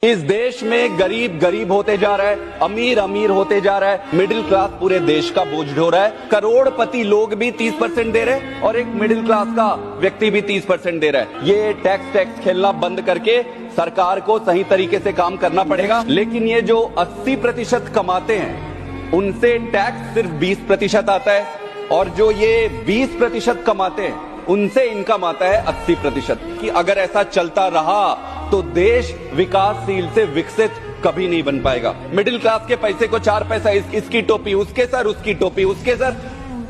इस देश में गरीब गरीब होते जा रहा है, अमीर अमीर होते जा रहा है, मिडिल क्लास पूरे देश का बोझ ढो रहा है। करोड़पति लोग भी 30% दे रहे हैं और एक मिडिल क्लास का व्यक्ति भी 30% दे रहा है। ये टैक्स खेलना बंद करके सरकार को सही तरीके से काम करना पड़ेगा। लेकिन ये जो 80% कमाते हैं उनसे टैक्स सिर्फ 20% आता है और जो ये 20% कमाते हैं उनसे इनकम आता है 80%। कि अगर ऐसा चलता रहा तो देश विकासशील से विकसित कभी नहीं बन पाएगा। मिडिल क्लास के पैसे को 4 पैसा इसकी टोपी उसके सर, उसकी टोपी उसके सर,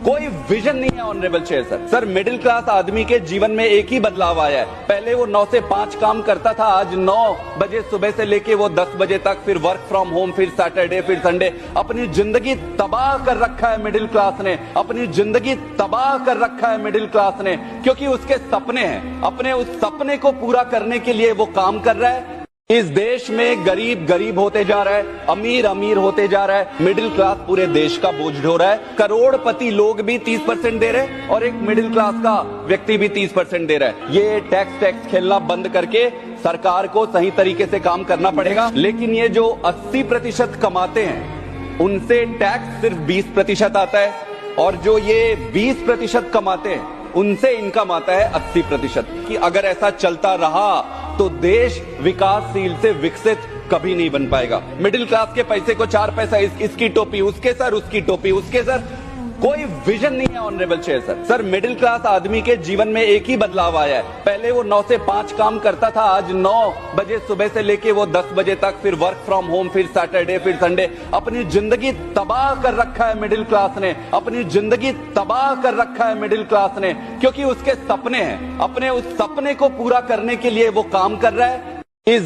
कोई विजन नहीं है honourable chair sir. Middle class आदमी के जीवन में एक ही बदलाव आया है। पहले वो 9 से 5 काम करता था, आज 9 बजे सुबह से लेके वो 10 बजे तक, फिर वर्क फ्रॉम होम, फिर सैटरडे, फिर संडे। अपनी जिंदगी तबाह कर रखा है मिडिल क्लास ने, अपनी जिंदगी तबाह कर रखा है मिडिल क्लास ने, क्योंकि उसके सपने हैं। अपने उस सपने को पूरा करने के लिए वो काम कर रहा है। इस देश में गरीब गरीब होते जा रहा है, अमीर अमीर होते जा रहा है, मिडिल क्लास पूरे देश का बोझ ढो रहा है। करोड़पति लोग भी 30% दे रहे हैं और एक मिडिल क्लास का व्यक्ति भी 30% दे रहा है। ये टैक्स खेलना बंद करके सरकार को सही तरीके से काम करना पड़ेगा। लेकिन ये जो 80% कमाते हैं उनसे टैक्स सिर्फ 20% आता है और जो ये 20% कमाते हैं उनसे इनकम आता है 80%। कि अगर ऐसा चलता रहा तो देश विकासशील से विकसित कभी नहीं बन पाएगा। मिडिल क्लास के पैसे को 4 पैसा इसकी टोपी उसके सर, उसकी टोपी उसके सर, कोई विजन नहीं है honourable chair sir. Middle class आदमी के जीवन में एक ही बदलाव आया है। पहले वो 9 से 5 काम करता था, आज 9 बजे सुबह से लेके वो 10 बजे तक, फिर वर्क फ्रॉम होम, फिर सैटरडे, फिर संडे। अपनी जिंदगी तबाह कर रखा है मिडिल क्लास ने, अपनी जिंदगी तबाह कर रखा है मिडिल क्लास ने, क्योंकि उसके सपने हैं। अपने उस सपने को पूरा करने के लिए वो काम कर रहा है। इस